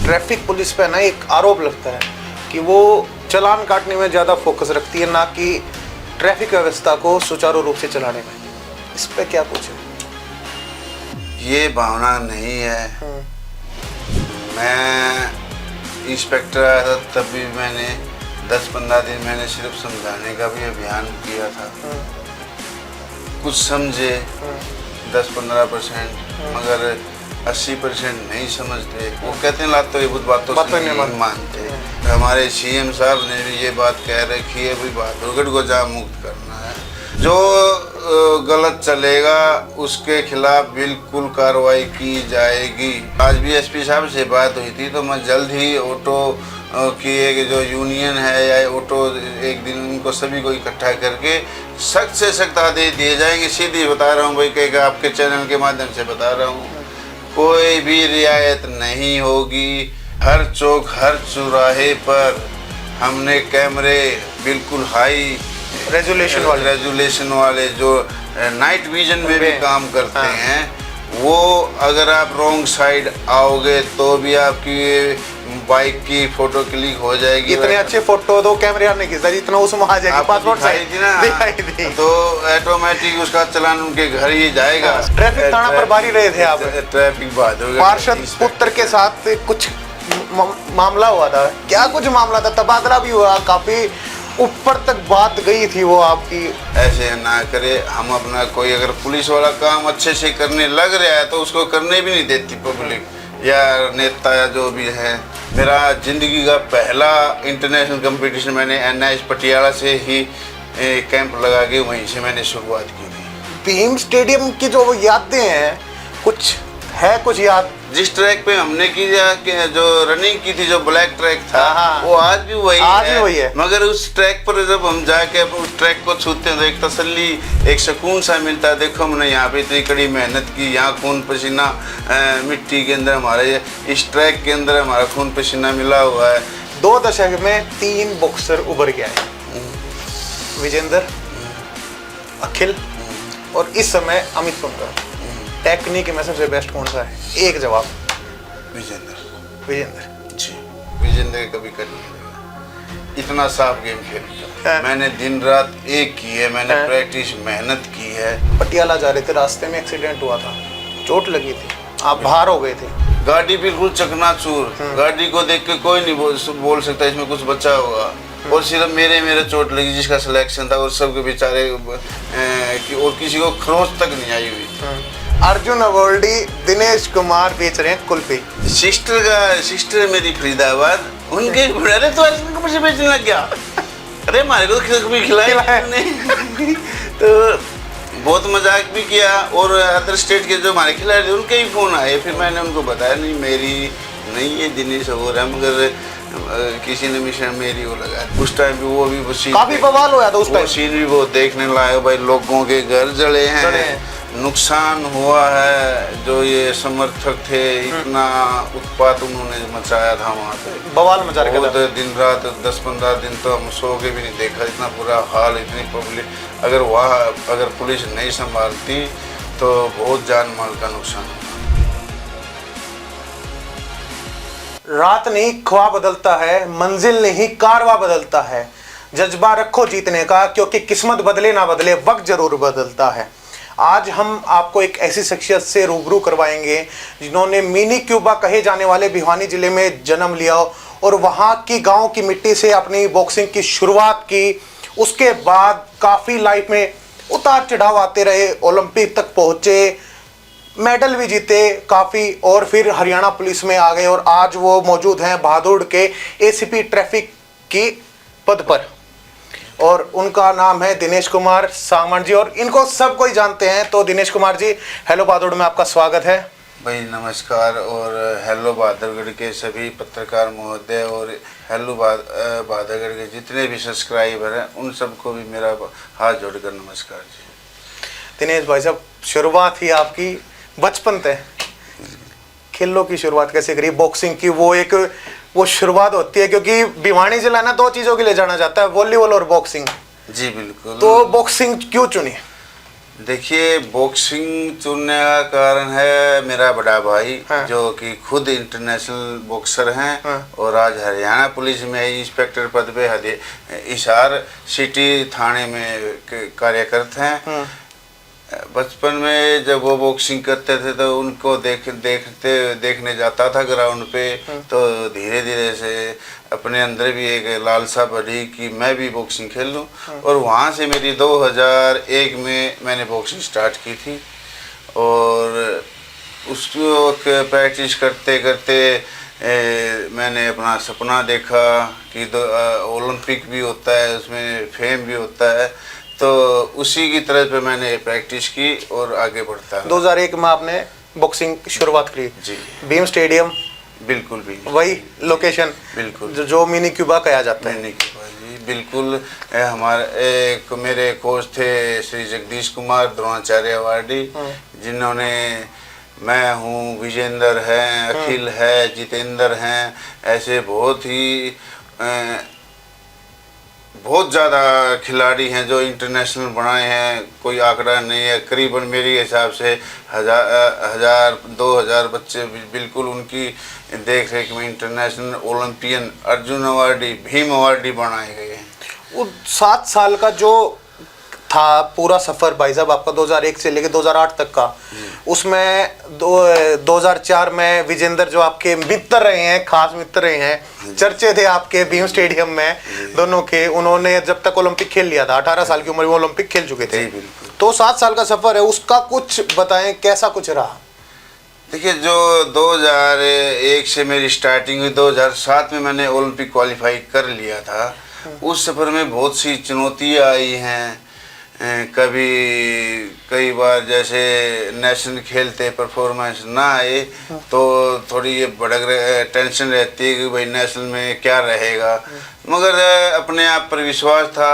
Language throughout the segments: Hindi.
ट्रैफिक पुलिस पे ना एक आरोप लगता है कि वो चालान काटने में ज़्यादा फोकस रखती है, ना कि ट्रैफिक व्यवस्था को सुचारू रूप से चलाने में। इस पे क्या कुछ है? ये भावना नहीं है। मैं इंस्पेक्टर आया था तब भी मैंने 10-15 दिन मैंने सिर्फ समझाने का भी अभियान किया था। कुछ समझे 10-15%, मगर 80% नहीं समझते। वो कहते हैं लात तो ये बुत बातों से नहीं मानते। हमारे सीएम साहब ने भी ये बात कह रखी है, भाई बहादुरगढ़ को जाम मुक्त करना है। जो गलत चलेगा उसके खिलाफ बिल्कुल कार्रवाई की जाएगी। आज भी एसपी साहब से बात हुई थी, तो मैं जल्द ही ऑटो की एक जो यूनियन है या ऑटो, एक दिन उनको सभी को इकट्ठा करके सख्त से सख्त आदेश दिए जाएंगे। सीधी बता रहा हूँ भाई, कहेगा आपके चैनल के माध्यम से बता रहा हूँ, कोई भी रियायत नहीं होगी। हर चौक हर चौराहे पर हमने कैमरे बिल्कुल हाई रेजुलेशन वाले जो नाइट विजन में भी काम करते हैं, वो अगर आप रॉन्ग साइड आओगे तो भी आपकी बाइक की फोटो क्लिक हो जाएगी। इतने अच्छे फोटो तो कैमरे नहीं खींचता जितना उसमें आ जाएगी। पासपोर्ट साइज थी ना, तो ऑटोमेटिक उसका चालान उनके घर ही जाएगा। ट्रैफिक थाना प्रभारी रहे थे आप, ट्रैफिक बहादुरगढ़ पार्षद पुत्र के साथ कुछ मामला हुआ था, क्या कुछ मामला था? तबादला भी हुआ, काफी ऊपर तक बात गई थी वो आपकी। ऐसे ना करे, हम अपना कोई अगर पुलिस वाला काम अच्छे से करने लग रहा है तो उसको करने भी नहीं देती पब्लिक या नेता या जो भी है। मेरा जिंदगी का पहला इंटरनेशनल कंपटीशन मैंने NIS पटियाला से ही कैंप लगा के वहीं से मैंने शुरुआत की थी। भीम स्टेडियम की जो यादें हैं, कुछ है कुछ याद? जिस ट्रैक पे हमने की जो रनिंग की थी, जो ब्लैक ट्रैक था, वो आज भी वही है। मगर उस ट्रैक पर जब हम जाके उस ट्रैक को छूते हैं तो एक तसल्ली, एक सुकून सा मिलता है। देखो हमने यहाँ पे इतनी कड़ी मेहनत की, यहाँ खून पसीना मिट्टी के अंदर हमारे, इस ट्रैक के अंदर हमारा खून पसीना मिला हुआ है। 2 दशक में 3 बॉक्सर उभर के आए, विजेंद्र, अखिल और इस समय अमित पंकज। टेक्निक में सबसे बेस्ट कौन सा है? एक जवाब। विजेंद्र जी, विजेंद्र कभी कर नहीं देगा। इतना साफ गेम खेलता है। मैंने दिन रात एक की है, मैंने प्रैक्टिस मेहनत की है। पटियाला जा रहे थे, रास्ते में एक्सीडेंट हुआ था, चोट लगी थी, आप बाहर हो गए थे, गाड़ी बिल्कुल चकनाचूर। गाड़ी को देख के कोई नहीं बोल सकता इसमें कुछ बचा होगा, और सिर्फ मेरे चोट लगी जिसका सिलेक्शन था, और सबके बेचारे और किसी को खरोच तक नहीं आई हुई। अर्जुन अवॉर्डी दिनेश कुमार बेच रहे हैं कुल्फी। सिस्टर मेरी फरीदाबाद, उनके अरे तो अर्जुन को मुझे बेचने लग गया। अरे हमारे को कभी खिलाया नहीं। तो बहुत मजाक भी किया, और अदर स्टेट के जो हमारे खिलाड़ी थे उनके ही फोन आए। फिर मैंने उनको बताया नहीं मेरी नहीं, ये दिनेश अवॉर्ड है, मगर किसी ने मिशन मेरी वो लगाया। उस टाइम भी वो भी काफी बवाल हुआ था उस टाइम। सीन भी बहुत देखने लायक, भाई लोगों के घर जले हैं, नुकसान हुआ है। जो ये समर्थक थे, इतना उत्पात उन्होंने मचाया था वहाँ पे, बवाल मचा रखा था। दिन रात 10-15 दिन तो हम सो के भी नहीं देखा, इतना बुरा हाल, इतनी पब्लिक। अगर पुलिस नहीं संभालती तो बहुत जान माल का नुकसान होता। रात नहीं ख्वाब बदलता है, मंजिल नहीं कारवा बदलता है। जज्बा रखो जीतने का, क्योंकि किस्मत बदले ना बदले वक्त जरूर बदलता है। आज हम आपको एक ऐसी शख्सियत से रूबरू करवाएंगे जिन्होंने मिनी क्यूबा कहे जाने वाले भिवानी जिले में जन्म लिया और वहाँ की गांव की मिट्टी से अपनी बॉक्सिंग की शुरुआत की। उसके बाद काफ़ी लाइफ में उतार चढ़ाव आते रहे, ओलंपिक तक पहुँचे, मेडल भी जीते काफ़ी, और फिर हरियाणा पुलिस में आ गए और आज वो मौजूद हैं बहादुर के ACP ट्रैफिक की पद पर, और उनका नाम है दिनेश कुमार सांगवान जी, और इनको सब कोई जानते हैं। तो दिनेश कुमार जी, हेलो बहादुर में आपका स्वागत है। भाई नमस्कार, और हेलो बहादुरगढ़ के सभी पत्रकार महोदय, और हेलो बहादुरगढ़ के जितने भी सब्सक्राइबर हैं उन सबको भी मेरा हाथ जोड़कर नमस्कार जी। दिनेश भाई साहब, शुरुआत ही आपकी बचपन से, खेलों की शुरुआत कैसे करी? बॉक्सिंग की वो शुरुआत होती है, क्योंकि भिवानी जिला ना 2 चीज़ों के लिए जाना जाता है, वॉलीबॉल और बॉक्सिंग। जी बिल्कुल। तो बॉक्सिंग क्यों चुनी? देखिए, बॉक्सिंग चुनने का कारण है मेरा बड़ा भाई, हाँ। जो कि खुद इंटरनेशनल बॉक्सर हैं, हाँ। और आज हरियाणा पुलिस में इंस्पेक्टर पद पे हिसार सिटी थाने में कार्यरत हैं। हाँ। बचपन में जब वो बॉक्सिंग करते थे तो उनको देखने जाता था ग्राउंड पे, तो धीरे धीरे से अपने अंदर भी एक लालसा बढ़ी कि मैं भी बॉक्सिंग खेल लूं, और वहाँ से मेरी 2001 में मैंने बॉक्सिंग स्टार्ट की थी। और उसको प्रैक्टिस करते करते मैंने अपना सपना देखा कि ओलंपिक भी होता है, उसमें फेम भी होता है, तो उसी की तरह पे मैंने प्रैक्टिस की और आगे बढ़ता रहा। 2001 में आपने बॉक्सिंग शुरुआत करी जी, भीम स्टेडियम, बिल्कुल भी वही लोकेशन, बिल्कुल जो मिनी क्यूबा कहा जाता है। मिनी क्यूबा जी, बिल्कुल। हमारे मेरे कोच थे श्री जगदीश कुमार द्रोणाचार्य अवार्डी, जिन्होंने, मैं हूँ, विजेंद्र हैं, अखिल है, जितेंद्र हैं, ऐसे बहुत ज़्यादा खिलाड़ी हैं जो इंटरनेशनल बनाए हैं, कोई आंकड़ा नहीं है, करीबन मेरे हिसाब से 1000-2000 बच्चे बिल्कुल उनकी देख रेख में international Olympian, Arjun awardee, Bhim awardee बनाए गए हैं। वो 7 साल का जो था पूरा सफ़र भाई साहब आपका 2001 से लेके 2008 तक का, उसमें 2004 में विजेंद्र जो आपके मित्र रहे हैं, खास मित्र रहे हैं, चर्चे थे आपके भीम स्टेडियम में दोनों के, उन्होंने जब तक ओलंपिक खेल लिया था 18 साल की उम्र में ओलंपिक खेल चुके थे, तो 7 साल का सफ़र है, उसका कुछ बताएं कैसा कुछ रहा। देखिए, जो 2001 से मेरी स्टार्टिंग हुई, 2007 में मैंने ओलंपिक क्वालिफाई कर लिया था। उस सफ़र में बहुत सी चुनौतियाँ आई हैं। कई बार जैसे नेशनल खेलते परफॉर्मेंस ना आए तो थोड़ी ये टेंशन रहती है कि भाई नेशनल में क्या रहेगा, मगर अपने आप पर विश्वास था,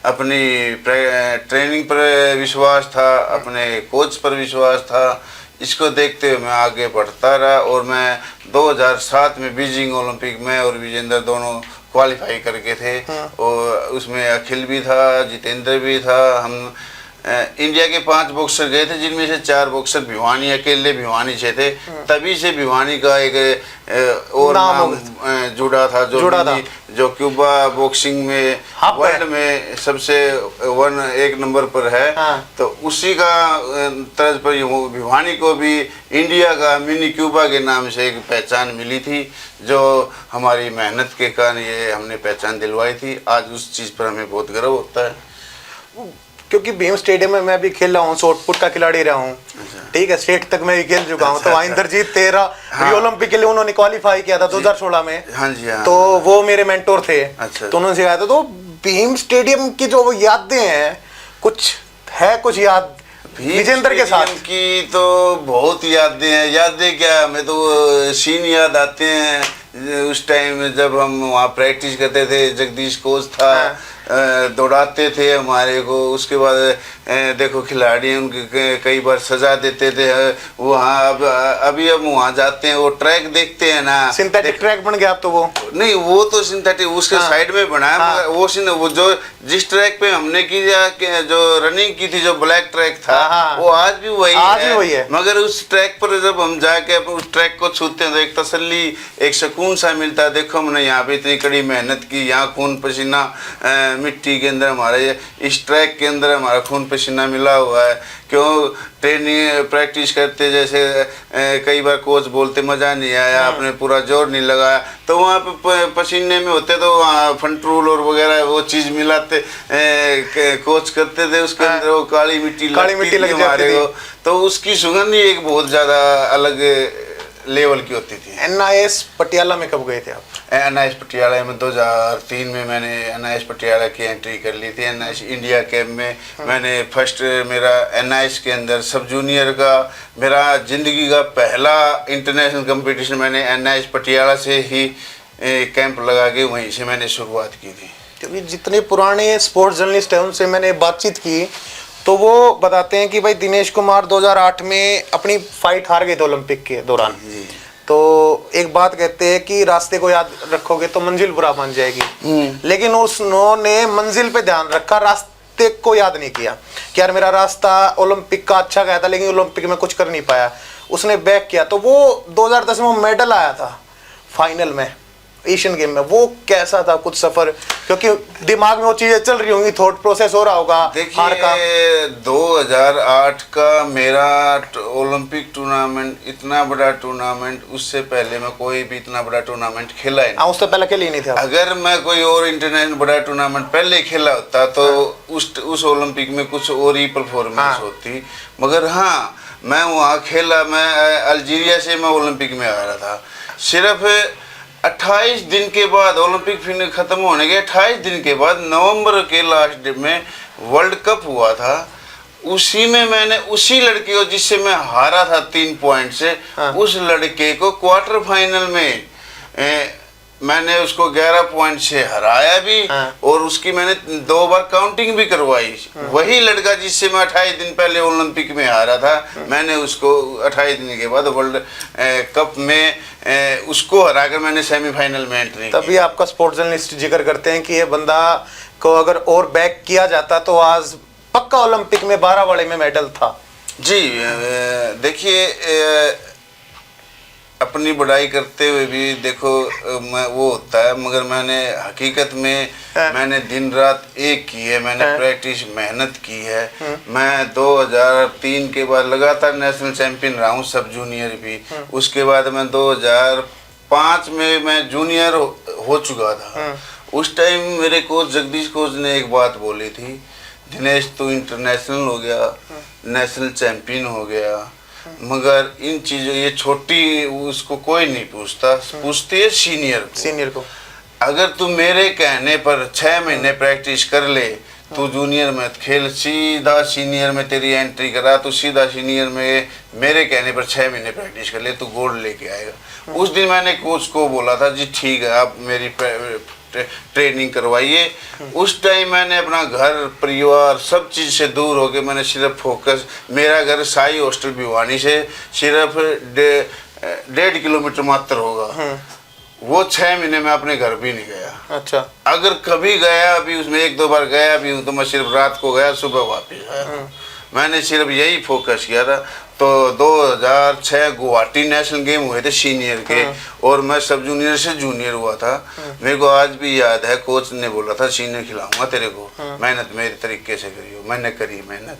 अपनी ट्रेनिंग पर विश्वास था, अपने कोच पर विश्वास था। इसको देखते हुए मैं आगे बढ़ता रहा, और मैं 2007 में बीजिंग ओलंपिक में और विजेंद्र दोनों क्वालिफाई करके थे, और उसमें अखिल भी था, जितेंद्र भी था। हम इंडिया के 5 बॉक्सर गए थे, जिनमें से 4 बॉक्सर भिवानी, अकेले भिवानी से थे। तभी से भिवानी का एक और नाम जुड़ा था, जो क्यूबा बॉक्सिंग में वर्ल्ड में सबसे 1 नंबर पर है। तो उसी का तर्ज पर भिवानी को भी इंडिया का मिनी क्यूबा के नाम से एक पहचान मिली थी, जो हमारी मेहनत के कारण ये हमने पहचान दिलवाई थी। आज उस चीज़ पर हमें बहुत गर्व होता है, क्योंकि भीम स्टेडियम में मैं भी खेल रहा हूँ, शॉटपुट का खिलाड़ी रहा हूँ, ठीक है, स्टेट तक मैं भी खेल चुका हूँ। तो वहाँ इंद्रजीत 13 ओलंपिक के लिए उन्होंने क्वालिफाई किया था 2016 में। हाँ जी, हाँ। तो वो मेरे मेंटोर थे। तो उन्होंने सिखाया था। तो भीम स्टेडियम की जो वो यादें हैं, कुछ याद विजेंद्र के साथ की? तो बहुत यादें हैं। यादें क्या, हमें तो सीन याद आते हैं उस टाइम जब हम वहाँ प्रैक्टिस करते थे। जगदीश कोच था, दौड़ाते थे हमारे को। उसके बाद देखो खिलाड़ी उनके कई बार सजा देते थे वहाँ। अभी हम वहाँ जाते हैं, वो ट्रैक देखते हैं ना, सिंथेटिक ट्रैक बन गया अब तो। वो नहीं, वो तो सिंथेटिक उसके साइड में बना है। हाँ। वो जो जिस ट्रैक पे हमने की जो रनिंग की थी, जो ब्लैक ट्रैक था, हाँ। वो आज भी वही है। मगर उस ट्रैक पर जब हम जाके उस ट्रैक को छूते हैं तो एक तसल्ली, एक सुकून सा मिलता है। देखो हमने यहाँ पे इतनी कड़ी मेहनत की, यहाँ खून पसीना मिट्टी के अंदर हमारे, इस ट्रैक के अंदर हमारा खून पसीना मिला हुआ है। क्यों ट्रेनिंग प्रैक्टिस करते, जैसे कई बार कोच बोलते मज़ा नहीं आया, आपने पूरा जोर नहीं लगाया, तो वहाँ पे पसीने में होते तो वहाँ फंट्रूल और वगैरह वो चीज़ मिलाते कोच करते थे। उसके अंदर वो काली मिट्टी लग जाती थी, तो उसकी सुगंध ही एक बहुत ज़्यादा अलग लेवल की होती थी। NIS पटियाला में कब गए थे आप? NIS पटियाला में 2003 में मैंने NIS पटियाला की एंट्री कर ली थी। NIS इंडिया कैंप में मैंने फर्स्ट, मेरा NIS के अंदर सब जूनियर का मेरा ज़िंदगी का पहला इंटरनेशनल कंपटीशन मैंने NIS पटियाला से ही कैंप लगा के वहीं से मैंने शुरुआत की थी। क्योंकि जितने पुराने स्पोर्ट्स जर्नलिस्ट हैं उनसे मैंने बातचीत की तो वो बताते हैं कि भाई दिनेश कुमार 2008 में अपनी फाइट हार गए थे ओलंपिक के दौरान। तो एक बात कहते हैं कि रास्ते को याद रखोगे तो मंजिल बुरा बन जाएगी, लेकिन उन्होंने मंजिल पे ध्यान रखा, प्रत्येक को याद नहीं किया कि यार मेरा रास्ता ओलंपिक का अच्छा गया था लेकिन ओलंपिक में कुछ कर नहीं पाया, उसने बैक किया। तो वो 2010 में मेडल आया था फाइनल में एशियन गेम में, वो कैसा था कुछ सफर, क्योंकि दिमाग में वो चीजें चल रही होंगी, थॉट प्रोसेस हो रहा होगा हार का। देखिए 2008 का मेरा ओलंपिक टूर्नामेंट इतना बड़ा टूर्नामेंट, उससे पहले मैं कोई भी इतना बड़ा टूर्नामेंट खेला ही नहीं। उससे पहले खेली नहीं था। अगर मैं कोई और इंटरनेशनल बड़ा टूर्नामेंट पहले खेला होता तो उस ओलंपिक में कुछ और ही परफॉर्मेंस होती, मगर हाँ मैं वहाँ खेला। मैं अल्जीरिया से मैं ओलंपिक में आ रहा था, सिर्फ 28 दिन के बाद, ओलंपिक फिर खत्म होने के 28 दिन के बाद नवंबर के लास्ट डे में वर्ल्ड कप हुआ था। उसी में मैंने उसी लड़के को जिससे मैं हारा था 3 पॉइंट से, उस लड़के को क्वार्टर फाइनल में मैंने उसको 11 पॉइंट से हराया भी, और उसकी मैंने 2 बार काउंटिंग भी करवाई। वही लड़का जिससे मैं 28 दिन पहले ओलंपिक में हारा था, मैंने उसको 28 दिन के बाद वर्ल्ड कप में उसको हराकर मैंने सेमीफाइनल में एंट्री की। तभी आपका स्पोर्ट्स जर्नलिस्ट जिक्र करते हैं कि ये बंदा को अगर और बैक किया जाता तो आज पक्का ओलंपिक में 12 वाले में मेडल था। जी देखिए अपनी बढ़ाई करते हुए भी देखो मैं वो होता है, मगर मैंने हकीकत में मैंने दिन रात एक की है, मैंने प्रैक्टिस मेहनत की है। मैं 2003 के बाद लगातार नेशनल चैंपियन रहा हूँ, सब जूनियर भी। उसके बाद मैं 2005 में मैं जूनियर हो चुका था। उस टाइम मेरे कोच जगदीश कोच ने एक बात बोली थी, दिनेश तू इंटरनेशनल हो गया, नेशनल चैंपियन हो गया, मगर इन चीज़ों ये छोटी उसको कोई नहीं पूछता, पूछती है सीनियर को। अगर तू मेरे कहने पर 6 महीने प्रैक्टिस कर ले, तू जूनियर में खेल, सीधा सीनियर में तेरी एंट्री करा, तो सीधा सीनियर में मेरे कहने पर 6 महीने प्रैक्टिस कर ले, तू गोल्ड लेके आएगा। उस दिन मैंने कोच को बोला था जी ठीक है आप मेरी ट्रेनिंग करवाइए। उस टाइम मैंने अपना घर परिवार सब चीज़ से दूर होके मैंने सिर्फ फोकस, मेरा घर साई हॉस्टल भिवानी से सिर्फ 1.5 किलोमीटर मात्र होगा। वो 6 महीने में अपने घर भी नहीं गया। अच्छा, अगर कभी गया भी उसमें 1-2 बार गया भी हूँ तो मैं सिर्फ रात को गया, सुबह वापस आया। मैंने सिर्फ यही फोकस किया था। तो 2006 गुवाहाटी नेशनल गेम हुए थे सीनियर के, और मैं सब जूनियर से जूनियर हुआ था। मेरे को आज भी याद है कोच ने बोला था सीनियर खिलाऊंगा तेरे को, मेहनत मेरे तरीके से करियो। मैंने करी मेहनत।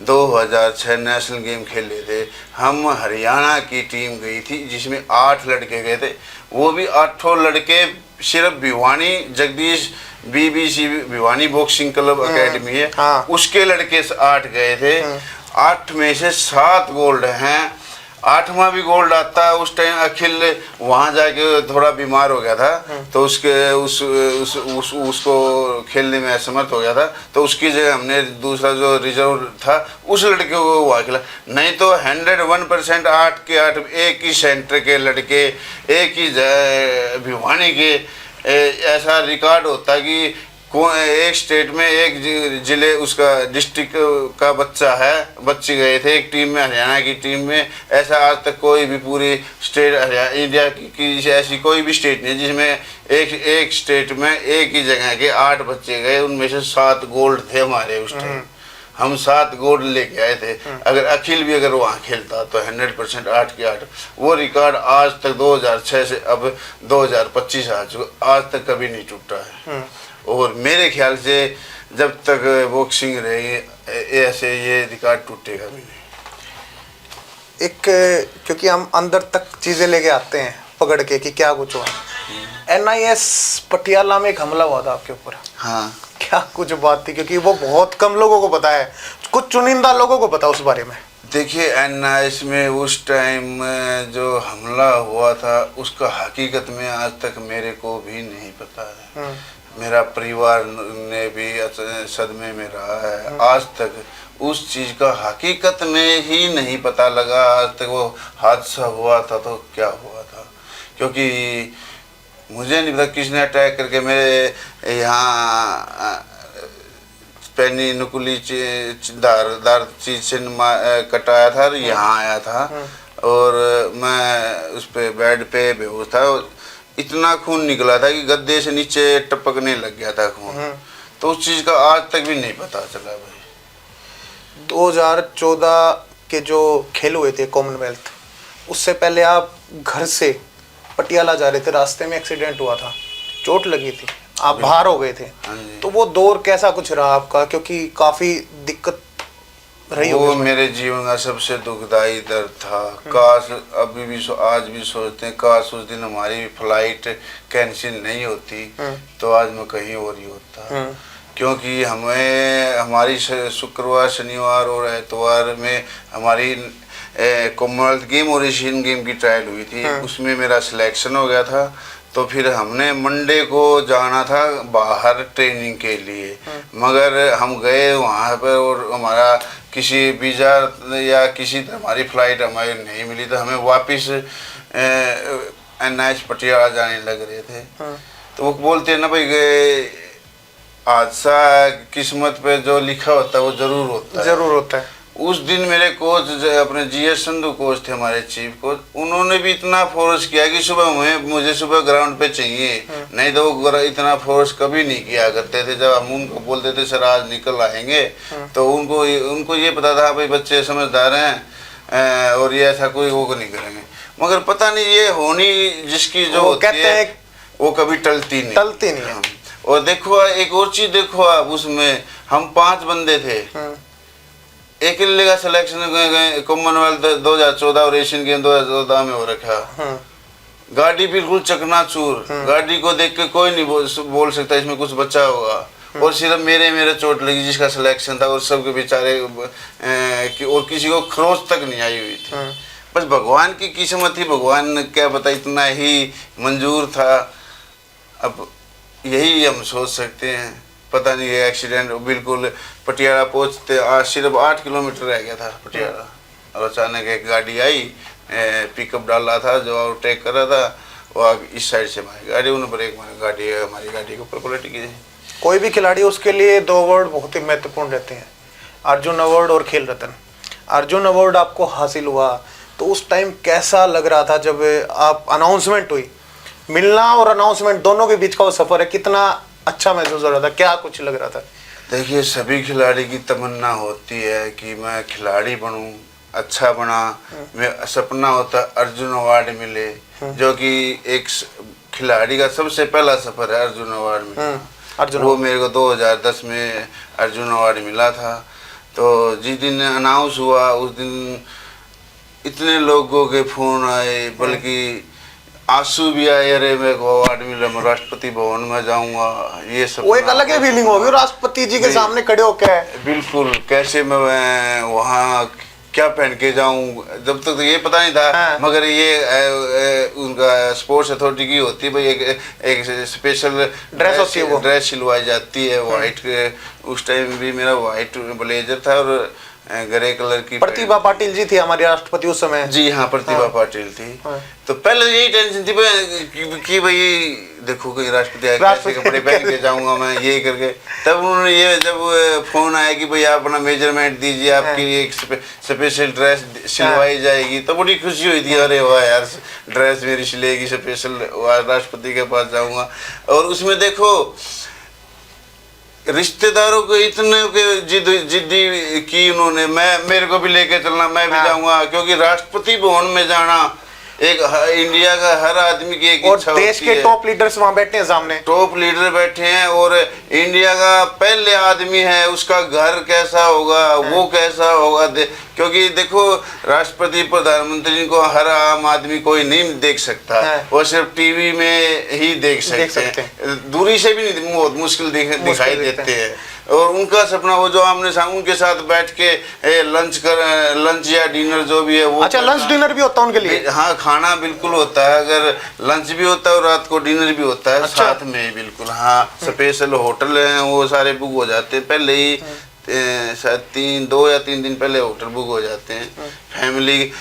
2006 नेशनल गेम खेले थे हम, हरियाणा की टीम गई थी जिसमें 8 लड़के गए थे, वो भी 8 लड़के सिर्फ Bhiwani Jagdish BBC Bhiwani boxing club academy है, उसके लड़के 8 गए थे। 8 में से 7 गोल्ड हैं, 8वां भी गोल्ड आता है। उस टाइम अखिल वहाँ जाके थोड़ा बीमार हो गया था, तो उसको खेलने में असमर्थ हो गया था, तो उसकी जगह हमने दूसरा जो रिजर्व था उस लड़के को वहाँ खेला। नहीं तो 101% 8 के 8 एक ही सेंटर के लड़के, एक ही भिवानी के, ऐसा रिकॉर्ड होता कि एक स्टेट में एक जिले उसका डिस्ट्रिक्ट का बच्चा है, बच्चे गए थे एक टीम में, हरियाणा की टीम में। ऐसा आज तक कोई भी पूरी स्टेट इंडिया की ऐसी कोई भी स्टेट नहीं जिसमें एक स्टेट में एक ही जगह के 8 बच्चे गए, उनमें से 7 गोल्ड थे हमारे उस टाइम। हम 7 गोल्ड लेके आए थे। अगर अखिल भी अगर वहाँ खेलता तो 100% 8 के 8 वो रिकॉर्ड आज तक 2006 से अब 2025 आ चुका, आज तक कभी नहीं टूटा है। और मेरे ख्याल से जब तक बॉक्सिंग रहेगी ऐसे ये रिकॉर्ड टूटेगा भी नहीं। एक क्योंकि हम अंदर तक चीज़ें लेके आते हैं पकड़ के कि क्या कुछ हुआ। NIS पटियाला में एक हमला हुआ था आपके ऊपर। हाँ, क्या कुछ बात थी, क्योंकि वो बहुत कम लोगों को पता है, कुछ चुनिंदा लोगों को पता उस बारे में। देखिए NIS में उस टाइम जो हमला हुआ था उसका हकीकत में आज तक मेरे को भी नहीं पता है। मेरा परिवार ने भी सदमे में रहा है, आज तक उस चीज़ का हकीकत में ही नहीं पता लगा। आज तक वो हादसा हुआ था तो क्या हुआ था, क्योंकि मुझे नहीं पता किसने अटैक करके मेरे यहाँ पैनी नुकुली दार चीज से कटाया था और यहाँ आया था, और मैं उस पे बेड पे बेहोश था। इतना खून निकला था कि गद्दे से नीचे टपकने लग गया था खून। तो उस चीज़ का आज तक भी नहीं पता चला भाई। 2014 के जो खेल हुए थे कॉमनवेल्थ, उससे पहले आप घर से पटियाला जा रहे थे, रास्ते में एक्सीडेंट हुआ था, चोट लगी थी, आप बाहर हो गए थे। हाँ जी। तो वो दौर कैसा कुछ रहा आपका, क्योंकि काफी दिक्कत रही वो होगी? मेरे जीवन का सबसे दुखदाई दर्द था। काश अभी भी आज भी सोचते हैं, काश उस दिन हमारी फ्लाइट कैंसिल नहीं होती तो आज मैं कहीं और ही होता। क्योंकि हमें हमारी शुक्रवार, शनिवार और एतवार में हमारी कॉमनवेल्थ गेम और एशियन गेम की ट्रायल हुई थी, उसमें मेरा सिलेक्शन हो गया था। तो फिर हमने मंडे को जाना था बाहर ट्रेनिंग के लिए, मगर हम गए वहाँ पर और हमारा किसी वीज़ा या किसी हमारी फ़्लाइट हमें नहीं मिली, तो हमें वापस NH पटियाला जाने लग रहे थे। तो वो बोलते हैं ना भाई, हादसा किस्मत पे जो लिखा होता है वो ज़रूर होता है। जरूर होता है। उस दिन मेरे कोच अपने GS संधू कोच थे, हमारे चीफ कोच, उन्होंने भी इतना फोर्स किया कि सुबह मुझे सुबह ग्राउंड पे चाहिए, नहीं तो वो इतना फोर्स कभी नहीं किया करते थे। जब हम उनको बोलते थे सर आज निकल आएंगे, तो उनको ये पता था भाई बच्चे समझदार हैं और ये ऐसा कोई वो नहीं करेंगे। मगर पता नहीं ये होनी जिसकी जो होती है वो कभी टलती नहीं है। और देखो एक और चीज देखो आप, उसमें हम 5 बंदे थे, अकेले का सिलेक्शन कॉमनवेल्थ 2014 और एशियन गेम 2014 में हो रखा। गाड़ी बिल्कुल चकनाचूर, गाड़ी को देख के कोई नहीं बोल सकता इसमें कुछ बचा होगा। और सिर्फ मेरे चोट लगी जिसका सिलेक्शन था, और सबके बेचारे और किसी को खरोच तक नहीं आई हुई थी। बस भगवान की किस्मत थी, भगवान ने क्या पता इतना ही मंजूर था। अब यही हम सोच सकते हैं। पता नहीं ये एक्सीडेंट बिल्कुल पटियाला पहुंचते आज सिर्फ 8 किलोमीटर रह गया था पटियाला, और अचानक एक गाड़ी आई, पिकअप डाल रहा था, जो ओवरटेक कर रहा था, वो इस साइड से हमारी गाड़ी, उन्होंने ब्रेक मारी, हमारी गाड़ी के ऊपर पलट गई। कोई भी खिलाड़ी, उसके लिए 2 अवार्ड बहुत ही महत्वपूर्ण रहते हैं, अर्जुन अवार्ड और खेल रत्न। अर्जुन अवार्ड आपको हासिल हुआ तो उस टाइम कैसा लग रहा था जब आप अनाउंसमेंट हुई? मिलना और अनाउंसमेंट दोनों के बीच का वो सफर है, कितना अच्छा महसूस हो रहा था, क्या कुछ लग रहा था? देखिए सभी खिलाड़ी की तमन्ना होती है कि मैं खिलाड़ी बनूं, अच्छा बना, मैं सपना होता अर्जुन अवार्ड मिले, जो कि एक खिलाड़ी का सबसे पहला सफर है अर्जुन अवार्ड मिलना। वो मेरे को 2010 में अर्जुन अवार्ड मिला था। तो जिस दिन अनाउंस हुआ उस दिन इतने लोगों के फोन आए, बल्कि आंसू भी आए, अरे मेरे को अवार्ड मिला, मैं राष्ट्रपति भवन में जाऊंगा, ये सब वो एक अलग ही फीलिंग होगी राष्ट्रपति जी के सामने खड़े होकर। बिल्कुल, कैसे मैं वहाँ क्या पहन के जाऊं, जब तक तो ये पता नहीं था। मगर ये उनका स्पोर्ट्स अथॉरिटी की होती है भाई, एक स्पेशल ड्रेस होती है, वो ड्रेस सिलवाई जाती है वाइट। उस टाइम भी मेरा वाइट ब्लेजर था और ग्रे कलर की। प्रतिभा पाटिल जी थी हमारी राष्ट्रपति उस समय। जी हाँ, प्रतिभा पाटिल थी। तो पहले यही टेंशन थी कि भाई देखो कोई राष्ट्रपति आए, कैसे कपड़े पहन के जाऊंगा मैं, ये करके। तब उन्होंने ये जब फोन आया कि भाई आप अपना मेजरमेंट दीजिए, आपकी एक स्पेशल ड्रेस सिलवाई जाएगी, तो बड़ी खुशी हुई थी। अरे वाह यार, ड्रेस मेरी सिलेगी, स्पेशल राष्ट्रपति के पास जाऊंगा। और उसमें देखो रिश्तेदारों को इतने जिद्दी की उन्होंने, मेरे को भी लेके चलना, मैं भी जाऊंगा, क्योंकि राष्ट्रपति भवन में जाना एक इंडिया का हर आदमी की एक इच्छा होती है। देश के टॉप लीडर्स वहां बैठे हैं, सामने टॉप लीडर बैठे हैं, और इंडिया का पहले आदमी है, उसका घर कैसा होगा, वो कैसा होगा। क्योंकि देखो राष्ट्रपति प्रधानमंत्री को हर आम आदमी कोई नहीं देख सकता, वो सिर्फ टीवी में ही देख सकते हैं, दूरी से भी नहीं, बहुत मुश्किल दिखाई देते हैं। और उनका सपना वो जो आमने सामने उनके साथ बैठ के लंच या डिनर जो भी है वो। अच्छा, लंच डिनर भी होता है उनके लिए? हाँ, खाना बिल्कुल होता है, अगर लंच भी होता है और रात को डिनर भी होता है। अच्छा। साथ में बिल्कुल। हाँ, स्पेशल होटल हैं, वो सारे बुक हो जाते हैं पहले ही, शायद 2 या 3 दिन पहले होटल बुक हो जाते हैं। फैमिली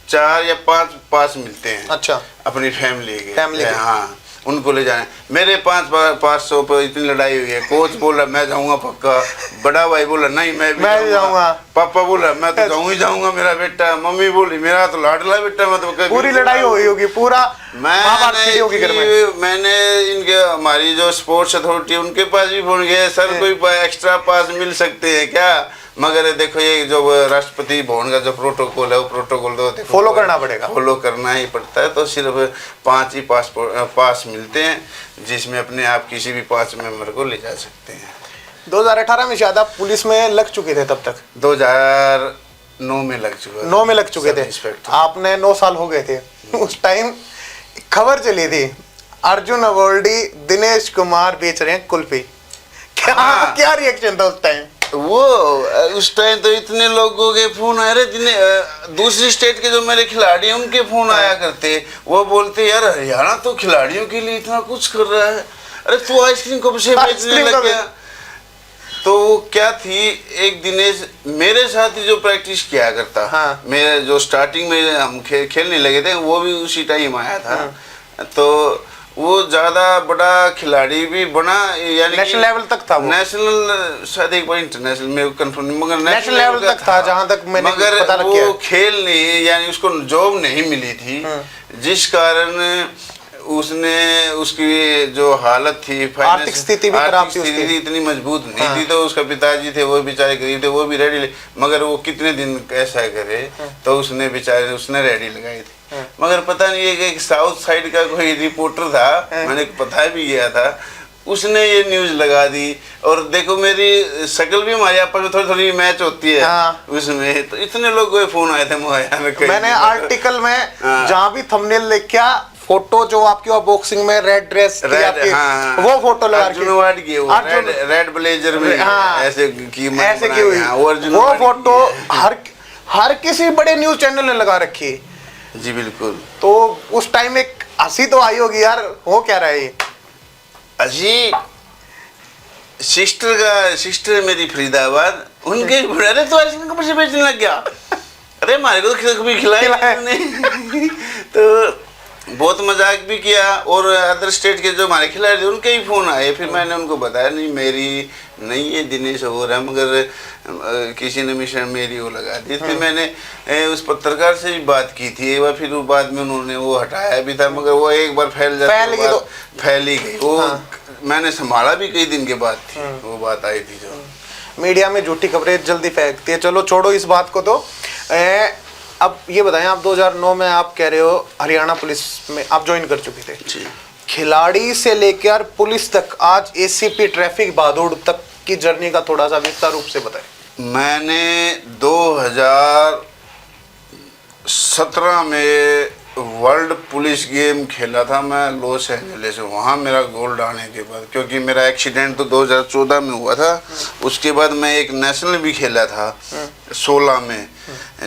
4 या 5 पास मिलते हैं। अच्छा, अपनी फैमिली के। हाँ, उनको ले जाना। मेरे 500 पर इतनी लड़ाई हुई है। कोच बोला मैं जाऊंगा पक्का, बड़ा भाई बोला नहीं मैं भी जाऊंगा, पापा बोला मैं तो जाऊंगा ही जाऊंगा मेरा बेटा, मम्मी बोली मेरा तो लाडला बेटा, मैं तो पूरी लड़ाई हो गई होगी, पूरा मैंने इनके हमारी जो स्पोर्ट्स अथॉरिटी उनके पास भी फोन किया, सर कोई एक्स्ट्रा पास मिल सकते हैं क्या, मगर देखो ये जो राष्ट्रपति भवन का जो प्रोटोकॉल है वो प्रोटोकॉल तो फॉलो करना पड़ेगा, फॉलो करना ही पड़ता है। तो सिर्फ 5 ही पास मिलते हैं, जिसमें अपने आप किसी भी 5 मेंबर को ले जा सकते हैं। 2018 में शायद आप पुलिस में लग चुके थे, तब तक 2009 में लग चुका, 9 में लग चुके थे आपने, 9 साल हो गए थे। उस टाइम खबर चली थी अर्जुन अवॉर्डी दिनेश कुमार बेच रहे हैं कुल्फी, क्या रिएक्शन था उस टाइम? वो उस टाइम तो इतने लोगों के फोन आ रहे, दूसरी स्टेट के जो मेरे खिलाड़ी हैं उनके फोन आया करते, वो बोलते यार हरियाणा तो खिलाड़ियों के लिए इतना कुछ कर रहा है, अरे तू आइसक्रीम कब से बेचने लग गया? तो क्या थी, एक दिनेश मेरे साथ ही जो प्रैक्टिस किया करता, हाँ। मेरे जो स्टार्टिंग में हम खेलने लगे थे वो भी उसी टाइम आया था, हाँ। तो वो ज्यादा बड़ा खिलाड़ी भी बना, यानी नेशनल लेवल तक था वो, नेशनल शायद एक बार इंटरनेशनल में कंफर्म, मगर नेशनल लेवल तक था जहां तक मैंने मगर पता लग वो खेल नहीं, यानी उसको जॉब नहीं मिली थी, जिस कारण उसने उसकी जो हालत थी, आर्थिक स्थिति भी खराब थी, उसकी इतनी मजबूत नहीं थी, तो उसका पिताजी थे वो बेचारे गरीब थे, वो भी रेडी, मगर वो कितने दिन ऐसा करे, तो उसने बेचारे उसने रेडी लगाई थी। मगर पता नहीं है कि एक साउथ साइड का कोई रिपोर्टर था, मैंने पता भी गया था, उसने ये न्यूज लगा दी, और देखो मेरी शक्ल भी हमारे आपस में थोड़ी थोड़ी मैच होती है, हाँ। उसमें तो इतने लोगों के फोन आए थे मुहैया में, मैंने आर्टिकल में जहाँ भी थंबनेल लिखा फोटो जो आपकी बॉक्सिंग में रेड ड्रेस हाँ, वो फोटो लगा के रेड ब्लेजर में, हाँ, ऐसे की हुई, वो फोटो हर किसी बड़े न्यूज चैनल ने लगा रखी। जी बिल्कुल। तो उस टाइम एक हंसी तो आई होगी यार, हो क्या रहा है अजी, सिस्टर मेरी फरीदाबाद, उनके अरे तो आइसक्रीम कब से बेचने लग गया, अरे हमारे को तो कभी खिलाया नहीं। तो बहुत मजाक भी किया, और अदर स्टेट के जो हमारे खिलाड़ी थे उनके ही फोन आए, फिर मैंने उनको बताया नहीं मेरी नहीं है दिनेश हो रहा, मगर किसी ने मिशन मेरी वो लगा दी। फिर मैंने उस पत्रकार से भी बात की थी एक बार, फिर वो बाद में उन्होंने वो हटाया भी था, मगर वो एक बार फैल ही गई वो, मैंने संभाला भी कई दिन के बाद थी वो बात आई थी, जो मीडिया में झूठी खबरें जल्दी फैलती है। चलो छोड़ो इस बात को, तो अब ये बताएं, आप 2009 में आप कह रहे हो हरियाणा पुलिस में आप ज्वाइन कर चुके थे, खिलाड़ी से लेकर पुलिस तक आज एसीपी ट्रैफिक बहादुर तक की जर्नी का थोड़ा सा विस्तार रूप से बताएं। मैंने 2017 में वर्ल्ड पुलिस गेम खेला था मैं लॉस एंजलिस, वहाँ मेरा गोल्ड आने के बाद, क्योंकि मेरा एक्सीडेंट तो 2014 में हुआ था, उसके बाद मैं एक नेशनल भी खेला था 16 में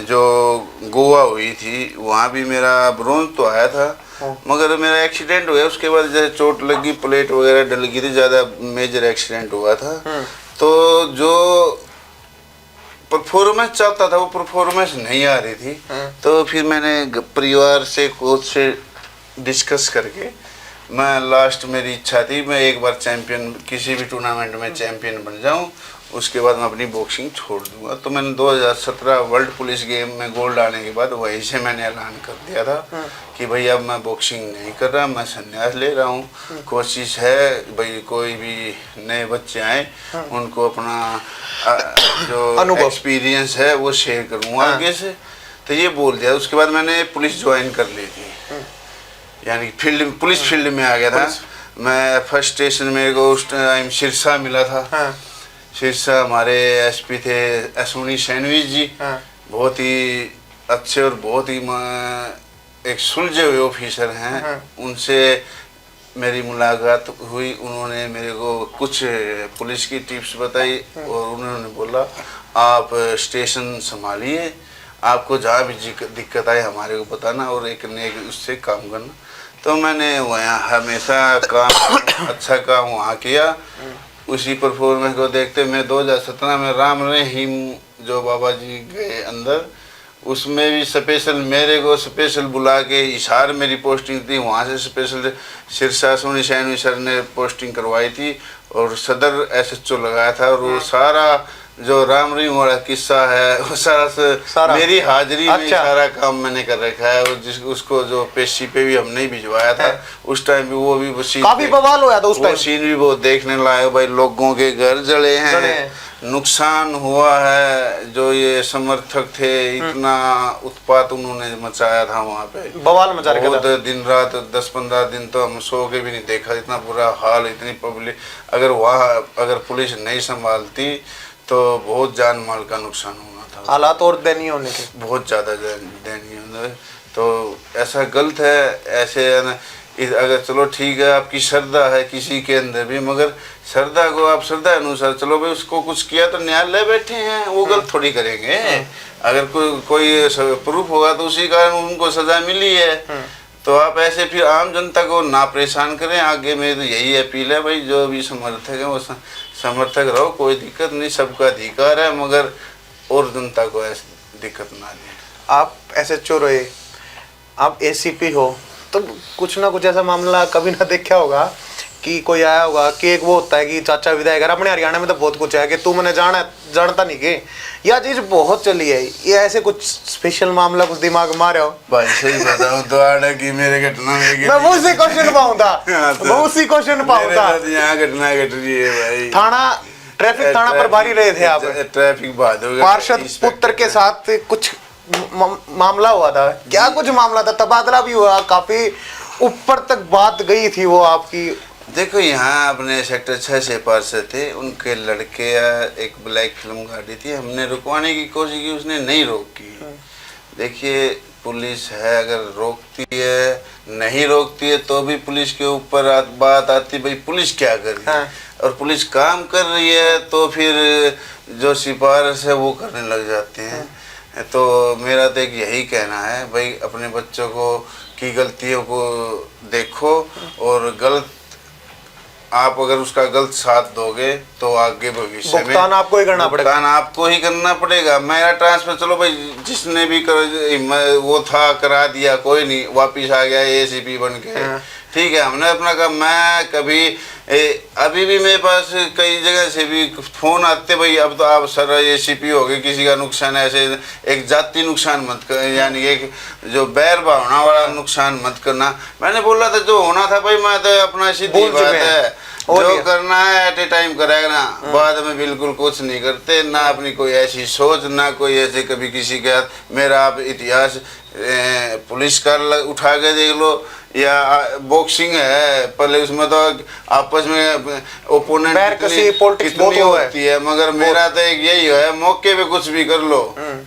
जो गोवा हुई थी, वहाँ भी मेरा ब्रोंज तो आया था, मगर मेरा एक्सीडेंट हुआ, उसके बाद जैसे चोट लगी, प्लेट वगैरह डल गई थी, ज़्यादा मेजर एक्सीडेंट हुआ था, तो जो परफॉर्मेंस चाहता था वो परफॉर्मेंस नहीं आ रही थी, तो फिर मैंने परिवार से कोच से डिस्कस करके मैं लास्ट मेरी इच्छा थी मैं एक बार चैंपियन किसी भी टूर्नामेंट में चैंपियन बन जाऊं, उसके बाद मैं अपनी बॉक्सिंग छोड़ दूंगा। तो मैंने 2017 वर्ल्ड पुलिस गेम में गोल्ड आने के बाद वहीं से मैंने ऐलान कर दिया था कि भाई अब मैं बॉक्सिंग नहीं कर रहा, मैं संन्यास ले रहा हूँ। कोशिश है भाई कोई भी नए बच्चे आए उनको अपना जो एक्सपीरियंस है वो शेयर करूँगा आगे से, तो ये बोल दिया। उसके बाद मैंने पुलिस ज्वाइन कर ली थी, यानी पुलिस फील्ड में आ गया था मैं। फर्स्ट स्टेशन मेरे को उस टाइम सिरसा मिला था। सिरसा हमारे एसपी थे अश्विनी सैनवी जी, बहुत ही अच्छे और बहुत ही एक सुलझे हुए ऑफिसर हैं। उनसे मेरी मुलाकात हुई, उन्होंने मेरे को कुछ पुलिस की टिप्स बताई और उन्होंने बोला आप स्टेशन संभालिए, आपको जहाँ भी दिक्कत आए हमारे को बताना और एक न एक उससे काम करना। तो मैंने वहाँ हमेशा काम अच्छा काम वहाँ किया। उसी परफॉर्मेंस को देखते मैं 2017 में राम रहीम जो बाबा जी गए अंदर, उसमें भी स्पेशल मेरे को स्पेशल बुला के हिसार मेरी पोस्टिंग थी, वहाँ से स्पेशल सिरसा सोनी सैनी सर ने पोस्टिंग करवाई थी और सदर SHO लगाया था। और वो सारा जो राम रहीम वाला किस्सा है वो सारा मेरी हाजिरी में सारा काम मैंने कर रखा है। और उसको जो पेशी पे भी हमने ही भिजवाया था उस टाइम भी, वो भी सीन काफी बवाल हुआ था उस टाइम। वो सीन भी वो देखने लायक भाई, लोगों के घर जले हैं, नुकसान हुआ है। जो ये समर्थक थे इतना उत्पात उन्होंने मचाया था वहाँ पे, बवाल मचा रखा था। दिन रात 10-15 दिन तो हम सो के भी नहीं देखा, इतना बुरा हाल, इतनी पब्लिक। अगर पुलिस नहीं संभालती तो बहुत जान माल का नुकसान होना था। हालात और दयनीय होने के, बहुत ज़्यादा दयनीय होने। तो ऐसा गलत है ऐसे अगर चलो ठीक है आपकी श्रद्धा है किसी के अंदर भी, मगर श्रद्धा को आप श्रद्धा अनुसार चलो भाई, उसको कुछ किया तो न्यायालय बैठे हैं, वो गलत थोड़ी करेंगे। अगर कोई प्रूफ होगा तो उसी कारण उनको सजा मिली है। तो आप ऐसे फिर आम जनता को ना परेशान करें। आगे में तो यही अपील है भाई, जो भी समर्थक है वो समर्थक रहो, कोई दिक्कत नहीं, सबका अधिकार है, मगर और जनता को ऐसी दिक्कत ना दें। आप SHO रहे, आप ACP हो, तो कुछ ना कुछ ऐसा मामला कभी ना देखा होगा कि कोई आया होगा कि एक वो होता है कि चाचा विदाई कर। अपने हरियाणा में तो बहुत कुछ है कि तू मैंने जानता नहीं कि यह चीज बहुत चली है। ये ऐसे कुछ स्पेशल मामला कुछ दिमाग में आ रहा हो? भाई सही बताऊं तो आड़ा की मेरे घटना में मैं वो उसी क्वेश्चन पाऊंगा, मैं उसी क्वेश्चन पाऊंगा। यहाँ घटना घट रही है भाई। थाना ट्रैफिक थाना प्रभारी रहे थे आप, ट्रैफिक बहादुर पार्षद पुत्र के साथ कुछ मामला हुआ था, क्या कुछ मामला था? तबादला भी हुआ, काफी ऊपर तक बात गई थी वो आपकी। देखो यहाँ अपने सेक्टर 6 से पार्षद थे, उनके लड़के एक ब्लैक फिल्म गाड़ी थी, हमने रुकवाने की कोशिश की, उसने नहीं रोकी। देखिए पुलिस है, अगर रोकती है नहीं रोकती है तो भी पुलिस के ऊपर बात आती, भाई पुलिस क्या कर रही है। और पुलिस काम कर रही है तो फिर जो सिफारिश है वो करने लग जाते हैं। तो मेरा तो एक यही कहना है भाई, अपने बच्चों को की गलतियों को देखो, और गलत आप अगर उसका गलत साथ दोगे तो आगे भविष्य में भुगतान आपको ही करना पड़ेगा। भुगतान आपको ही करना पड़ेगा। मेरा ट्रांसफर चलो भाई जिसने भी वो था करा दिया, कोई नहीं, वापिस आ गया ACP बन के, ठीक है, हमने अपना काम। मैं कभी अभी भी मेरे पास कई जगह से भी फोन आते, भाई अब तो आप सर ACP हो गए, किसी का नुकसान ऐसे एक जाति नुकसान मत कर, यानी एक जो बैर भावना वाला नुकसान मत करना। मैंने बोला था जो होना था भाई, मैं तो अपना सीधी बात है, जो करना है एट ए टाइम करेगा ना, बाद में बिल्कुल कुछ नहीं करते। ना अपनी कोई ऐसी सोच, ना कोई ऐसे कभी किसी के हाथ। मेरा आप इतिहास पुलिस का उठा के देख लो, या बॉक्सिंग है, पहले उसमें तो आपस में ओपोनेंट कितनी होती है, मगर मेरा तो एक यही है, मौके पे कुछ भी कर लो।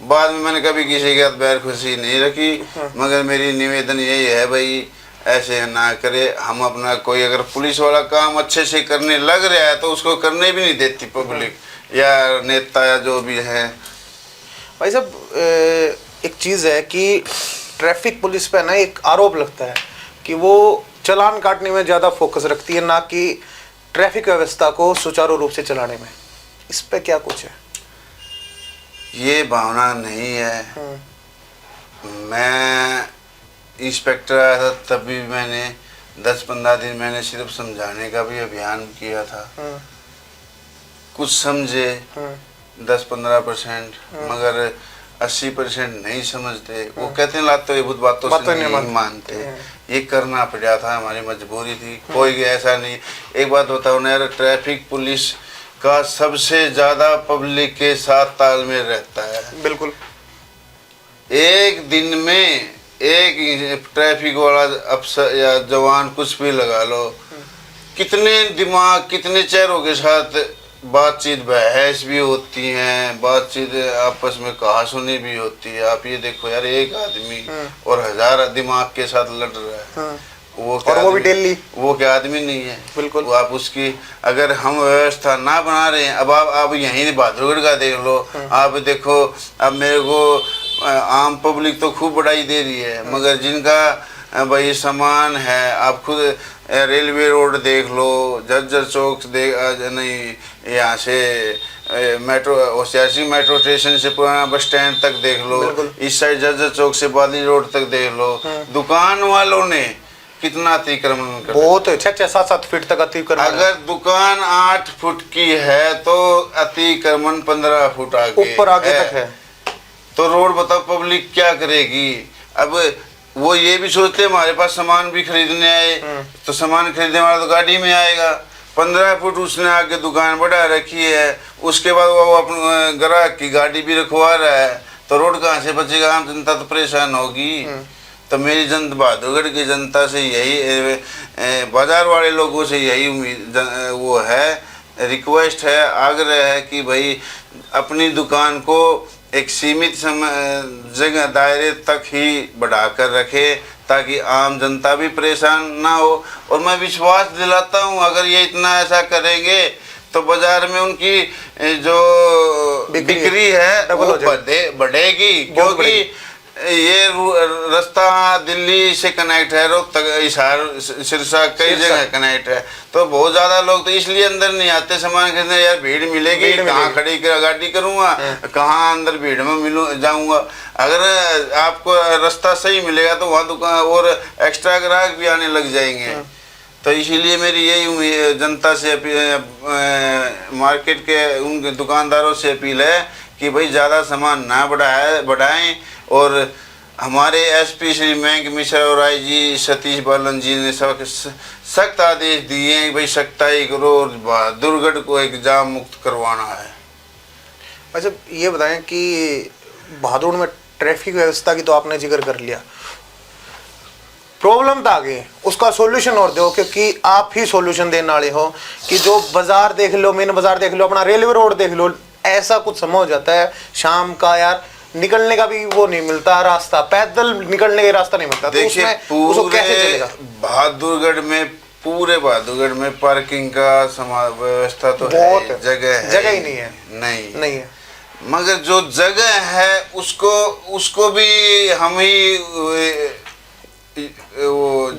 बाद में मैंने कभी किसी के हाथ बैर खुशी नहीं रखी, मगर मेरी निवेदन यही है भाई ऐसे ना करे। हम अपना कोई अगर पुलिस वाला काम अच्छे से करने लग रहा है तो उसको करने भी नहीं देती पब्लिक या नेता या जो भी है। भाई साहब एक चीज़ है कि ट्रैफिक पुलिस पे ना एक आरोप लगता है कि वो चालान काटने में ज़्यादा फोकस रखती है, ना कि ट्रैफिक व्यवस्था को सुचारू रूप से चलाने में। इस पे क्या कुछ है? ये भावना नहीं है। मैं इंस्पेक्टर आया था तब भी मैंने 10-15 दिन मैंने सिर्फ समझाने का भी अभियान किया था। कुछ समझे 10-15%, मगर 80% नहीं समझते। वो कहते हैं लाते ये बुद्ध बातों से नहीं मानते। ये करना पड़ा था, हमारी मजबूरी थी, कोई ऐसा नहीं। एक बात बताओ ना यार, ट्रैफिक पुलिस का सबसे ज्यादा पब्लिक के साथ तालमेल रहता है। बिल्कुल। एक दिन में एक ट्रैफिक वाला अफसर या जवान कुछ भी लगा लो, कितने दिमाग कितने चेहरों के साथ बातचीत बहस भी होती हैं, बातचीत आपस में कहासुनी भी होती है। आप ये देखो यार, एक आदमी और 1000 दिमाग के साथ लड़ रहा है, वो भी दिल्ली, वो क्या आदमी नहीं है। बिल्कुल। वो आप उसकी अगर हम व्यवस्था ना बना रहे हैं, अब आप यहीं बहादुरगढ़ का देख लो, आप देखो, अब मेरे को आम पब्लिक तो खूब बढ़ाई दे रही है, मगर जिनका भाई सामान है। आप खुद रेलवे रोड देख लो, झज्जर चौक नहीं, यहाँ से मेट्रो होशियारी मेट्रो स्टेशन से पुराना बस स्टैंड तक देख लो, इस साइड झज्जर चौक से बादली रोड तक देख लो। दुकान वालों ने कितना अतिक्रमण कर, बहुत 6-7 फीट तक अतिक्रमण। अगर दुकान 8 फुट की है तो अतिक्रमण 15 फुट ऊपर आगे तक है। तो रोड बताओ पब्लिक क्या करेगी। अब वो ये भी सोचते हमारे पास सामान भी खरीदने आए, तो सामान खरीदने वाला तो गाड़ी में आएगा। 15 फुट उसने आगे दुकान बढ़ा रखी है, उसके बाद वो अपने ग्राहक की गाड़ी भी रखवा रहा है, तो रोड कहाँ से बचेगा। आम जनता तो परेशान होगी। तो मेरी जनता, बहादुरगढ़ की जनता से यही, बाजार वाले लोगों से यही उम्मीद वो है, रिक्वेस्ट है, आग्रह है कि भाई अपनी दुकान को एक सीमित जगह दायरे तक ही बढ़ाकर रखे, ताकि आम जनता भी परेशान ना हो। और मैं विश्वास दिलाता हूँ अगर ये इतना ऐसा करेंगे तो बाजार में उनकी जो बिक्री है वो बढ़ेगी, क्योंकि ये रास्ता दिल्ली से कनेक्ट है, रोहतक, हिसार, सिरसा, कई जगह कनेक्ट है। तो बहुत ज़्यादा लोग तो इसलिए अंदर नहीं आते सामान खरीदने, यार भीड़ मिलेगी, कहाँ खड़ी गाड़ी करूँगा, कहाँ अंदर भीड़ में मिलूँ जाऊँगा। अगर आपको रास्ता सही मिलेगा तो वहाँ दुकान और एक्स्ट्रा ग्राहक भी आने लग जाएंगे। तो इसीलिए मेरी यही जनता से मार्केट के उन दुकानदारों से अपील है कि भाई ज़्यादा सामान ना बढ़ाएं। और हमारे एसपी श्री मयंक मिश्रा और आईजी सतीश बालन जी ने सख्त आदेश दिए हैं कि भाई सख्ताई करो और बहादुरगढ़ को एक जाम मुक्त करवाना है। अच्छा ये बताएं कि बहादुरगढ़ में ट्रैफिक व्यवस्था की तो आपने जिक्र कर लिया, प्रॉब्लम तो आगे उसका सॉल्यूशन और दो, क्योंकि आप ही सॉल्यूशन देने वाले हो कि जो बाजार देख लो, मेन बाजार देख लो, अपना रेलवे रोड देख लो, ऐसा कुछ समय हो जाता है शाम का, यार निकलने का भी वो नहीं मिलता रास्ता, पैदल निकलने का रास्ता नहीं मिलता। देखिए उसको कैसे चलेगा। बहादुरगढ़ में, पूरे बहादुरगढ़ में पार्किंग का व्यवस्था तो है, जगह ही नहीं है, नहीं है। मगर जो जगह है उसको भी हम ही वो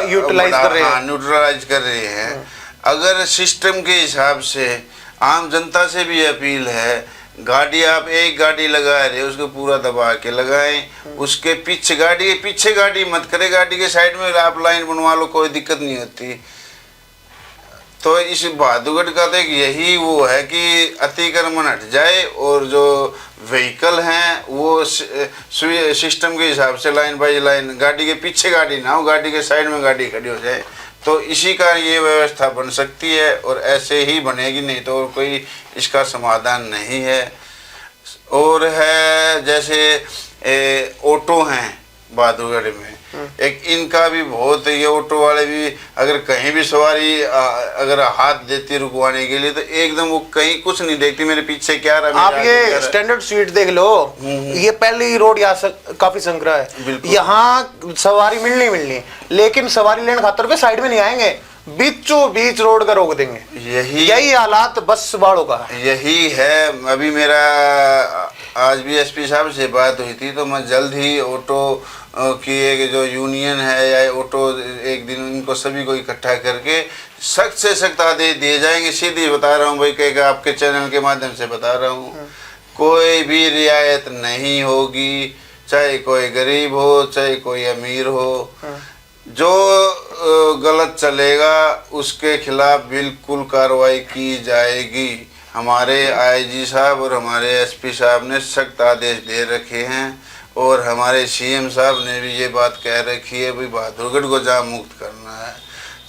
यूटिलाइज कर रहे हैं, न्यूट्रलाइज कर रहे हैं। अगर सिस्टम के हिसाब से आम जनता से भी अपील है, गाड़ी आप एक गाड़ी लगा रहे हो उसको पूरा दबा के लगाएं, उसके पीछे गाड़ी मत करे, गाड़ी के साइड में आप लाइन बनवा लो, कोई दिक्कत नहीं होती। तो इस बहादुरगढ़ का तो यही वो है कि अतिक्रमण हट जाए और जो व्हीकल हैं वो सिस्टम के हिसाब से लाइन बाई लाइन, गाड़ी के पीछे गाड़ी ना हो, गाड़ी के साइड में गाड़ी खड़ी हो जाए। तो इसी का ये व्यवस्था बन सकती है और ऐसे ही बनेगी, नहीं तो कोई इसका समाधान नहीं है। और है जैसे ऑटो हैं बहादुरगढ़ में, एक इनका भी बहुत, ये ऑटो वाले भी अगर कहीं भी सवारी अगर हाथ देती रुकवाने के लिए तो एकदम वो कहीं कुछ नहीं देखती, मेरे पीछे क्या रहा। आप ये स्टैंडर्ड स्वीट देख लो, ये पहली रोड यहाँ काफी संकरा है, यहाँ सवारी मिलनी, लेकिन सवारी लेने खातर पे साइड में नहीं आएंगे, बीचों बीच रोड का रोक देंगे। यही हालात बस वालों का यही है। अभी मेरा आज भी एसपी साहब से बात हुई थी, तो मैं जल्द ही ऑटो की एक जो यूनियन है या ऑटो, एक दिन इनको सभी को इकट्ठा करके सख्त से सख्त आदेश दिए जाएंगे। सीधी बता रहा हूँ भाई, कह आपके चैनल के माध्यम से बता रहा हूँ, कोई भी रियायत नहीं होगी, चाहे कोई गरीब हो चाहे कोई अमीर हो। जो गलत चलेगा उसके खिलाफ बिल्कुल कार्रवाई की जाएगी। हमारे आईजी साहब और हमारे एसपी साहब ने सख्त आदेश दे रखे हैं और हमारे सीएम साहब ने भी ये बात कह रखी है भाई बहादुरगढ़ को जाम मुक्त करना है।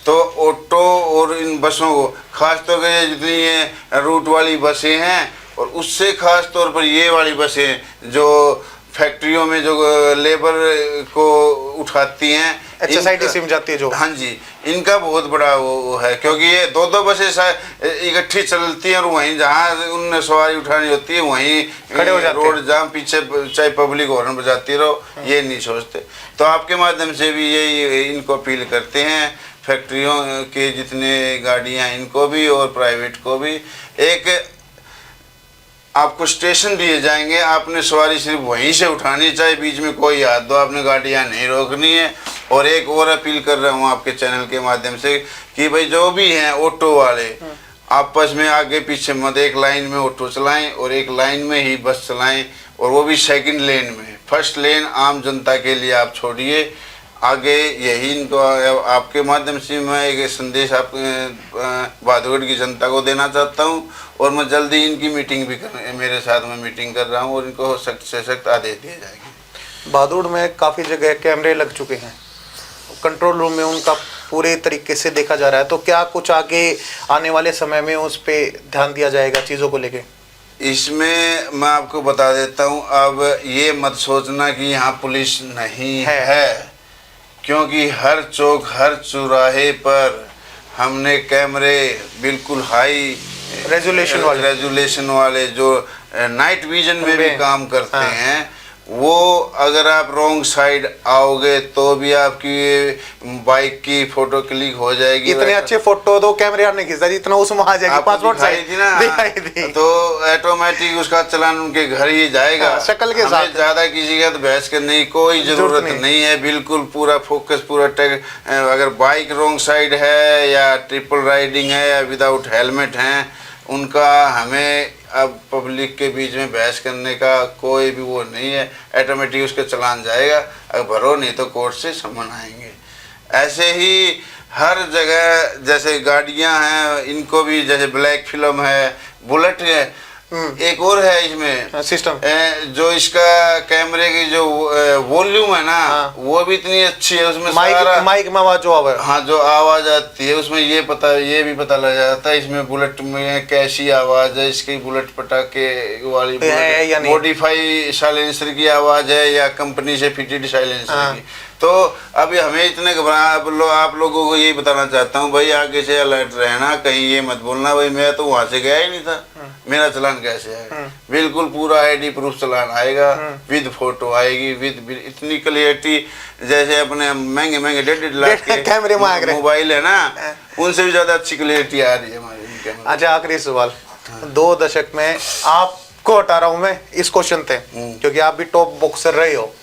तो ऑटो और इन बसों को, खास तौर पर जितनी ये रूट वाली बसें हैं और उससे खास तौर पर ये वाली बसें जो फैक्ट्रियों में जो लेबर को उठाती हैं, HSITC में जाती है जो, हाँ जी, इनका बहुत बड़ा वो है, क्योंकि ये दो बसें इकट्ठी चलती हैं और वहीं जहाँ उन सवारी उठानी होती है वहीं खड़े हो जाते रोड जाम, पीछे चाहे पब्लिक हॉर्न बजाती रहो, ये नहीं सोचते। तो आपके माध्यम से भी यही इनको अपील करते हैं, फैक्ट्रियों के जितने गाड़ियाँ इनको भी और प्राइवेट को भी, एक आपको स्टेशन दिए जाएंगे, आपने सवारी सिर्फ वहीं से उठानी, चाहे बीच में कोई हाथ दो, आपने गाड़ियाँ नहीं रोकनी है। और एक और अपील कर रहा हूँ आपके चैनल के माध्यम से कि भाई जो भी हैं ऑटो वाले आपस में आगे पीछे मत, एक लाइन में ऑटो चलाएं और एक लाइन में ही बस चलाएं, और वो भी सेकंड लेन में। फर्स्ट लेन आम जनता के लिए आप छोड़िए आगे। यही इनको आपके माध्यम से मैं एक संदेश आप बहादुरगढ़ की जनता को देना चाहता हूँ, और मैं जल्दी इनकी मीटिंग भी मेरे साथ में मीटिंग कर रहा हूँ, और इनको सख्त से सख्त आदेश दिए जाएंगे। बहादुर में काफ़ी जगह कैमरे लग चुके हैं, कंट्रोल रूम में उनका पूरे तरीके से देखा जा रहा है, तो क्या कुछ आगे आने वाले समय में उस पर ध्यान दिया जाएगा चीज़ों को लेके? इसमें मैं आपको बता देता हूँ, अब ये मत सोचना कि यहाँ पुलिस नहीं है, क्योंकि हर चौक हर चौराहे पर हमने कैमरे बिल्कुल हाई रेजुलेशन वाले जो नाइट विजन में भी काम करते हैं, वो अगर आप रॉन्ग साइड आओगे तो भी आपकी बाइक की फोटो क्लिक हो जाएगी। इतने अच्छे फोटो तो कैमरे नहीं खींचता जितना उसमें आ जाएगी, पासपोर्ट साइज थी ना, तो ऑटोमेटिक उसका चालान उनके घर ही जाएगा। शक्ल के साथ ज्यादा किसी का तो बहस करने की कोई जरूरत नहीं है। बिल्कुल पूरा फोकस पूरा अगर बाइक रॉन्ग साइड है या ट्रिपल राइडिंग है या विदाउट हेलमेट है, उनका हमें अब पब्लिक के बीच में बहस करने का कोई भी वो नहीं है। ऑटोमेटिक उसके चालान जाएगा, अगर भरो नहीं तो कोर्ट से समन आएंगे। ऐसे ही हर जगह जैसे गाड़ियां हैं, इनको भी जैसे ब्लैक फिल्म है, बुलेट है, एक और है इसमें सिस्टम जो इसका कैमरे की जो वॉल्यूम है ना, वो भी इतनी अच्छी है, उसमें माइक में आवाज जो आवाज, हाँ जो आवाज आती है उसमें ये भी पता लग जाता है इसमें बुलेट में कैसी आवाज है, इसकी बुलेट पटाखे वाली मॉडिफाई साइलेंसर की आवाज है या कंपनी से फिटेड साइलेंसर की। तो अभी हमें इतने घबरा आप लोगों को यही बताना चाहता हूँ, भाई आगे से अलर्ट रहना, कहीं ये मत बोलना भाई मैं तो वहां से गया ही नहीं था, मेरा चालान कैसे आएगा। बिल्कुल पूरा आईडी प्रूफ चालान आएगा, विद फोटो आएगी, विद इतनी क्लियरिटी, जैसे अपने महंगे महंगे 1.5 लाख के कैमरे मोबाइल है ना, उनसे भी ज्यादा अच्छी क्लियरिटी आ रही है हमारी। अच्छा आखिरी सवाल, 2 दशक में आपको हटा रहा हूँ मैं इस क्वेश्चन थे, क्योंकि आप भी टॉप बॉक्सर रहे हो,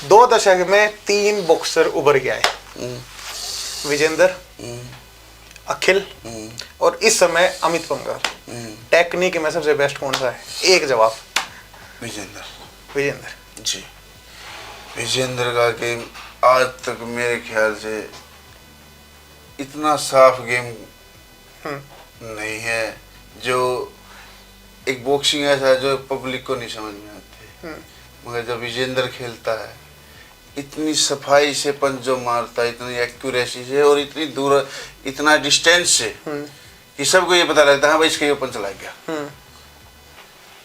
2 दशक में 3 बॉक्सर उभर के आए, विजेंद्र, अखिल और इस समय अमित पंघाल। टेक्निक में सबसे बेस्ट कौन सा है? एक जवाब। विजेंद्र जी, विजेंद्र का गेम आज तक मेरे ख्याल से इतना साफ गेम नहीं है, जो एक बॉक्सिंग ऐसा है जो पब्लिक को नहीं समझ में आती, मगर जब विजेंद्र खेलता है इतनी सफाई से पंच जो मारता है, इतनी एक्यूरेसी से और इतनी दूर, इतना डिस्टेंस से कि सबको ये पता लगता है हाँ भाई इसका ये पंच लग गया।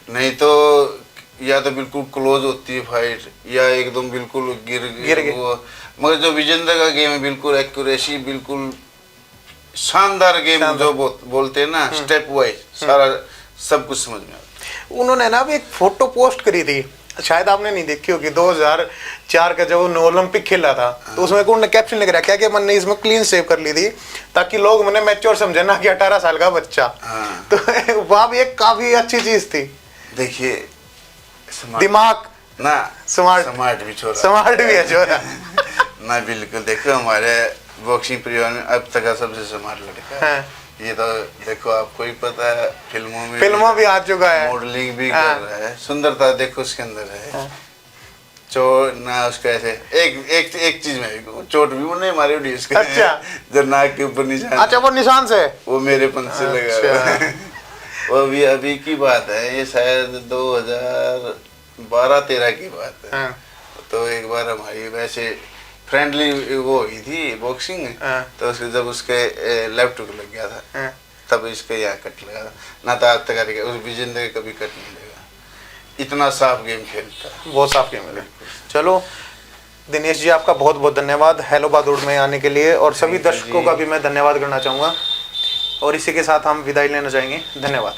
नहीं तो या तो बिल्कुल क्लोज होती है फाइट या एकदम बिल्कुल गिर वो, मगर जो विजेंद्र का गेम है बिल्कुल एक्यूरेसी, बिल्कुल शानदार गेम जो बोलते हैं ना, स्टेप वाइज सारा सब कुछ समझ में आता। उन्होंने ना भी एक फोटो पोस्ट करी थी, शायद आपने नहीं देखी होगी, 2004 का जब वो ओलंपिक खेला था, तो उसमें उन्होंने कैप्शन लिख रहा क्या कि मैंने इसमें क्लीन सेव कर ली थी ताकि लोग मैंने मैच्योर समझे ना कि 18 साल का बच्चा। तो वहाँ भी एक काफी अच्छी चीज थी। देखिए दिमाग ना, स्मार्ट भी है छोरा ना, बिल्कुल। देखो हमारे बॉक्सिंग परिवार में अब तक का सबसे स्मार्ट लड़का है। ये तो देखो आपको ही पता है, फिल्मों भी आ चुका है, मॉडलिंग भी कर रहा है, सुंदरता देखो उसके अंदर है। चोट ना उसका ऐसे एक चीज में चोट भी वो नहीं मारी होगी उसके। अच्छा। जो नाक के ऊपर निशान। अच्छा वो निशान से वो मेरे पंच से लगा। वो भी अभी की बात है, ये शायद 2012-13 की बात है। तो एक बार हमारी वैसे फ्रेंडली वो हुई थी बॉक्सिंग, तो उसके जब उसके लेफ्ट हुक लग गया था तब इसके यहाँ कट लगा था, ना तो आज तक उस विजेंद्र के कभी कट नहीं लगा। इतना साफ गेम खेलता है, बहुत साफ गेम है। चलो दिनेश जी आपका बहुत बहुत धन्यवाद हेलो बहादुर में आने के लिए, और सभी दर्शकों का भी मैं धन्यवाद करना चाहूँगा, और इसी के साथ हम विदाई लेना चाहेंगे। धन्यवाद।